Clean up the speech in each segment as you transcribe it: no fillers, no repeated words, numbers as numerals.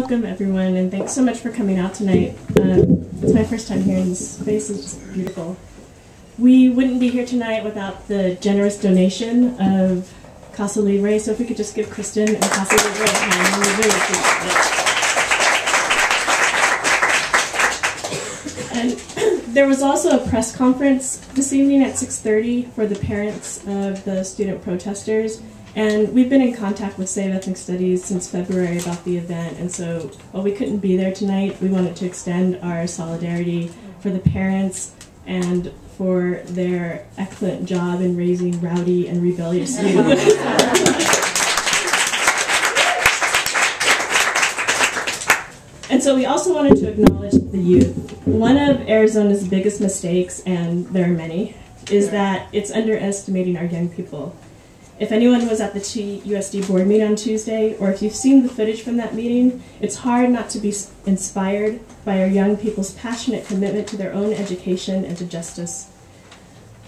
Welcome, everyone, and thanks so much for coming out tonight. It's my first time here, and this space is just beautiful. We wouldn't be here tonight without the generous donation of Casa Libre, so if we could just give Kristen and Casa Libre a hand, we really appreciate it. And there was also a press conference this evening at 6:30 for the parents of the student protesters. And we've been in contact with Save Ethnic Studies since February about the event, and so while we couldn't be there tonight, we wanted to extend our solidarity for the parents and for their excellent job in raising rowdy and rebellious youth. And so we also wanted to acknowledge the youth. One of Arizona's biggest mistakes, and there are many, is that it's underestimating our young people. If anyone was at the TUSD board meeting on Tuesday, or if you've seen the footage from that meeting, it's hard not to be inspired by our young people's passionate commitment to their own education and to justice.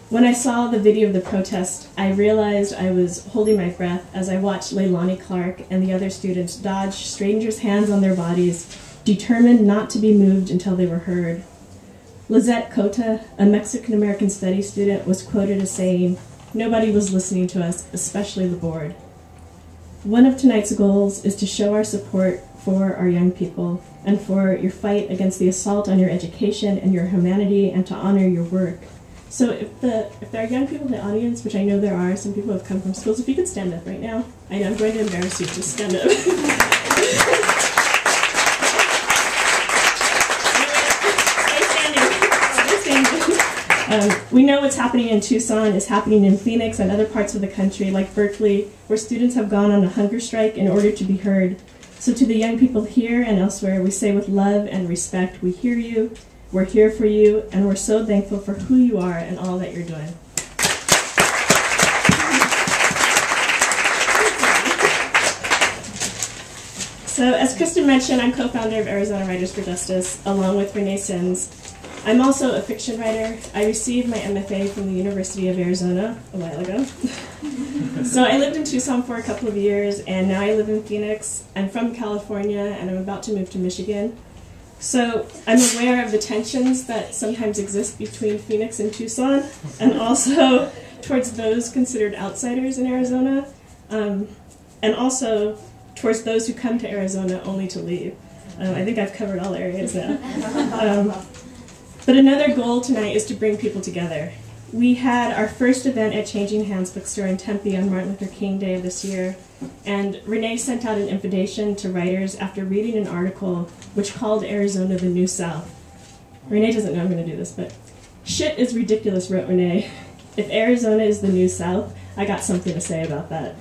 When I saw the video of the protest, I realized I was holding my breath as I watched Leilani Clark and the other students dodge strangers' hands on their bodies, determined not to be moved until they were heard. Lizette Cota, a Mexican-American studies student, was quoted as saying, "Nobody was listening to us, especially the board." One of tonight's goals is to show our support for our young people and for your fight against the assault on your education and your humanity, and to honor your work. So if there are young people in the audience, which I know there are, some people have come from schools, if you could stand up right now. I know I'm going to embarrass you, just stand up. We know what's happening in Tucson is happening in Phoenix and other parts of the country, like Berkeley, where students have gone on a hunger strike in order to be heard. So to the young people here and elsewhere, we say with love and respect, we hear you, we're here for you, and we're so thankful for who you are and all that you're doing. So as Kristen mentioned, I'm co-founder of Arizona Writers for Justice, along with Renee Sims. I'm also a fiction writer. I received my MFA from the University of Arizona a while ago. So I lived in Tucson for a couple of years, and now I live in Phoenix. I'm from California, and I'm about to move to Michigan. So I'm aware of the tensions that sometimes exist between Phoenix and Tucson, and also towards those considered outsiders in Arizona, and also towards those who come to Arizona only to leave. I think I've covered all areas now. But another goal tonight is to bring people together. We had our first event at Changing Hands Bookstore in Tempe on Martin Luther King Day of this year, and Renee sent out an invitation to writers after reading an article which called Arizona the New South. Renee doesn't know I'm going to do this, but "Shit is ridiculous," wrote Renee. "If Arizona is the New South, I got something to say about that."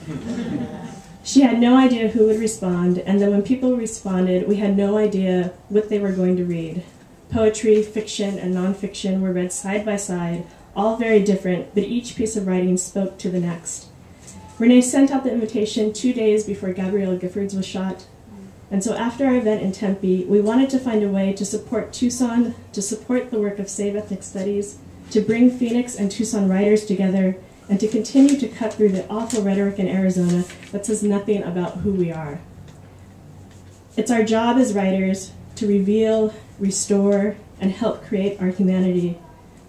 She had no idea who would respond, and then when people responded, we had no idea what they were going to read. Poetry, fiction, and nonfiction were read side by side, all very different, but each piece of writing spoke to the next. Renee sent out the invitation 2 days before Gabrielle Giffords was shot, and so after our event in Tempe, we wanted to find a way to support Tucson, to support the work of Save Ethnic Studies, to bring Phoenix and Tucson writers together, and to continue to cut through the awful rhetoric in Arizona that says nothing about who we are. It's our job as writers to reveal, restore, and help create our humanity.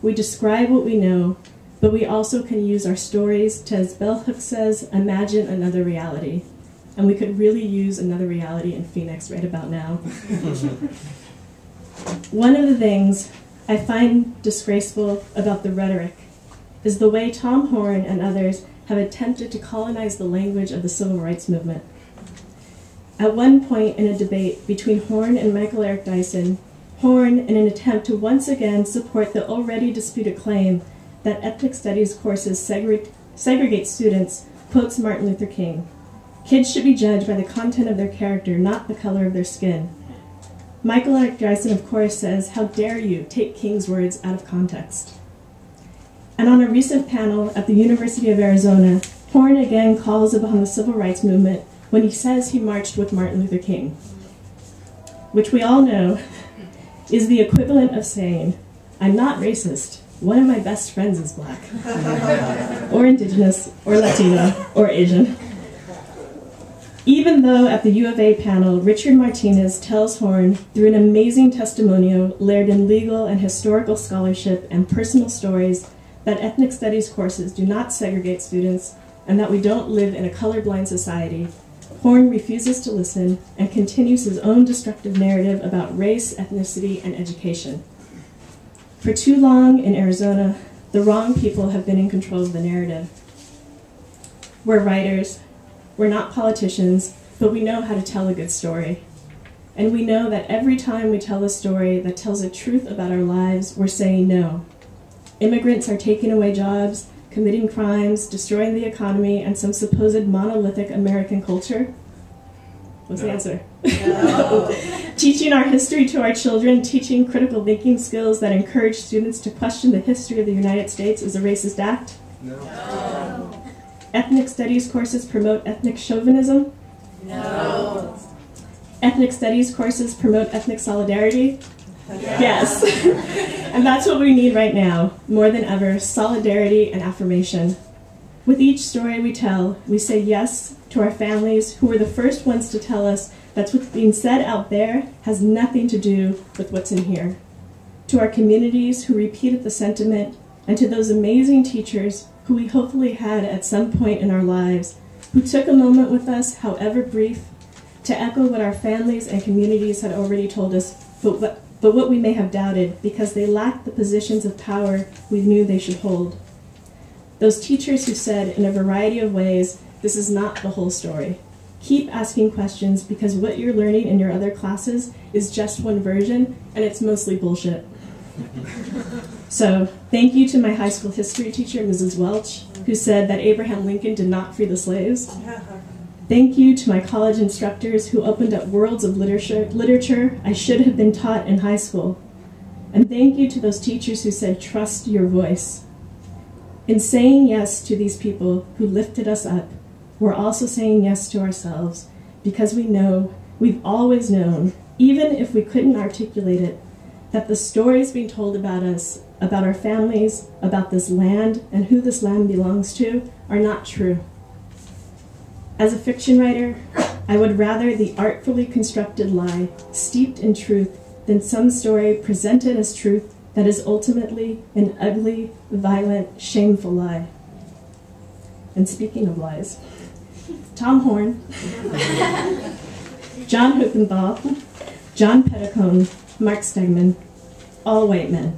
We describe what we know, but we also can use our stories to, as Bell Hooks says, imagine another reality. And we could really use another reality in Phoenix right about now. One of the things I find disgraceful about the rhetoric is the way Tom Horn and others have attempted to colonize the language of the civil rights movement. At one point in a debate between Horn and Michael Eric Dyson, Horn, in an attempt to once again support the already disputed claim that ethnic studies courses segregate students, quotes Martin Luther King. "Kids should be judged by the content of their character, not the color of their skin." Michael Eric Dyson, of course, says, "How dare you take King's words out of context?" And on a recent panel at the University of Arizona, Horn again calls upon the civil rights movement when he says he marched with Martin Luther King, which we all know is the equivalent of saying, "I'm not racist, one of my best friends is black," or indigenous, or Latino, or Asian. Even though at the U of A panel, Richard Martinez tells Horn, through an amazing testimonial layered in legal and historical scholarship and personal stories, that ethnic studies courses do not segregate students and that we don't live in a colorblind society, Horn refuses to listen and continues his own destructive narrative about race, ethnicity, and education. For too long in Arizona, the wrong people have been in control of the narrative. We're writers, we're not politicians, but we know how to tell a good story. And we know that every time we tell a story that tells the truth about our lives, we're saying no. Immigrants are taking away jobs, committing crimes, destroying the economy, and some supposed monolithic American culture. What's the answer? No. Teaching our history to our children, teaching critical thinking skills that encourage students to question the history of the United States is a racist act? No. Ethnic studies courses promote ethnic chauvinism? No. Ethnic studies courses promote ethnic solidarity? Yes. And that's what we need right now, more than ever, solidarity and affirmation. With each story we tell, we say yes to our families who were the first ones to tell us that what's being said out there has nothing to do with what's in here. To our communities who repeated the sentiment, and to those amazing teachers who we hopefully had at some point in our lives, who took a moment with us, however brief, to echo what our families and communities had already told us, but what we may have doubted because they lacked the positions of power we knew they should hold. Those teachers who said in a variety of ways, this is not the whole story. Keep asking questions because what you're learning in your other classes is just one version and it's mostly bullshit. So thank you to my high school history teacher, Mrs. Welch, who said that Abraham Lincoln did not free the slaves. Thank you to my college instructors who opened up worlds of literature I should have been taught in high school. And thank you to those teachers who said, trust your voice. In saying yes to these people who lifted us up, we're also saying yes to ourselves because we know, we've always known, even if we couldn't articulate it, that the stories being told about us, about our families, about this land, and who this land belongs to, are not true. As a fiction writer, I would rather the artfully constructed lie steeped in truth than some story presented as truth that is ultimately an ugly, violent, shameful lie. And speaking of lies, Tom Horn, John Huppenthal, John Petticone, Mark Stegman, all white men.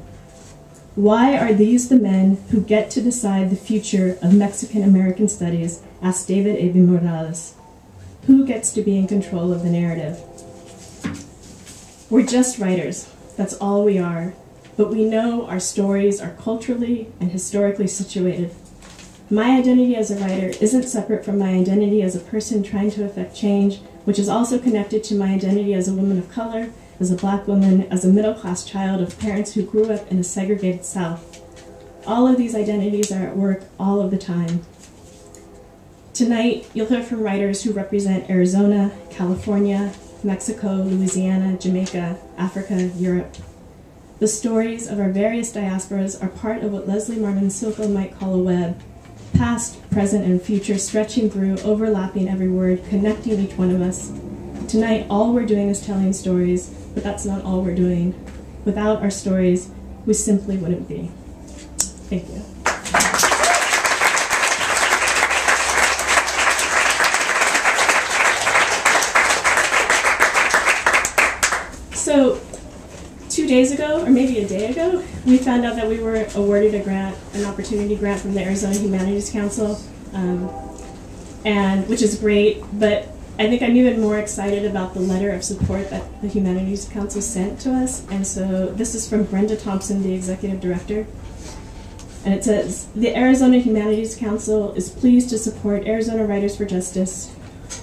Why are these the men who get to decide the future of Mexican-American studies? Asked David A. B. Morales. Who gets to be in control of the narrative? We're just writers. That's all we are. But we know our stories are culturally and historically situated. My identity as a writer isn't separate from my identity as a person trying to affect change, which is also connected to my identity as a woman of color, as a black woman, as a middle-class child of parents who grew up in a segregated South. All of these identities are at work all of the time. Tonight, you'll hear from writers who represent Arizona, California, Mexico, Louisiana, Jamaica, Africa, Europe. The stories of our various diasporas are part of what Leslie Martin Silko might call a web, past, present, and future, stretching through, overlapping every word, connecting each one of us. Tonight, all we're doing is telling stories, but that's not all we're doing. Without our stories, we simply wouldn't be. Thank you. So, 2 days ago, or maybe a day ago, we found out that we were awarded a grant, an opportunity grant from the Arizona Humanities Council, and which is great, but I think I'm even more excited about the letter of support that the Humanities Council sent to us, and so this is from Brenda Thompson, the Executive Director, and it says, the Arizona Humanities Council is pleased to support Arizona Writers for Justice.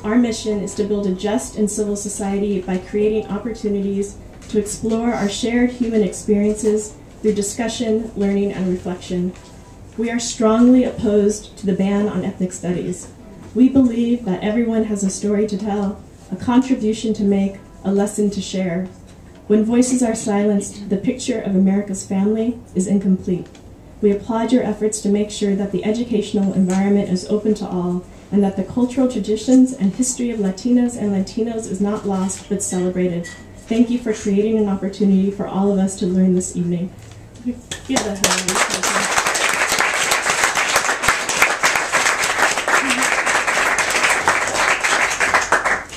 Our mission is to build a just and civil society by creating opportunities to explore our shared human experiences through discussion, learning, and reflection. We are strongly opposed to the ban on ethnic studies. We believe that everyone has a story to tell, a contribution to make, a lesson to share. When voices are silenced, the picture of America's family is incomplete. We applaud your efforts to make sure that the educational environment is open to all and that the cultural traditions and history of Latinas and Latinos is not lost but celebrated. Thank you for creating an opportunity for all of us to learn this evening. Give the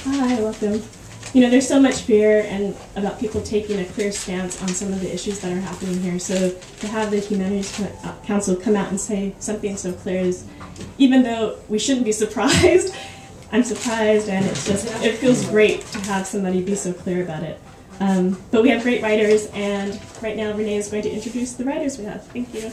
Hi, welcome. You know, there's so much fear and about people taking a clear stance on some of the issues that are happening here. So to have the Humanities Council come out and say something so clear is, even though we shouldn't be surprised, I'm surprised, and it feels great to have somebody be so clear about it. But we have great writers, and right now Renee is going to introduce the writers we have. Thank you.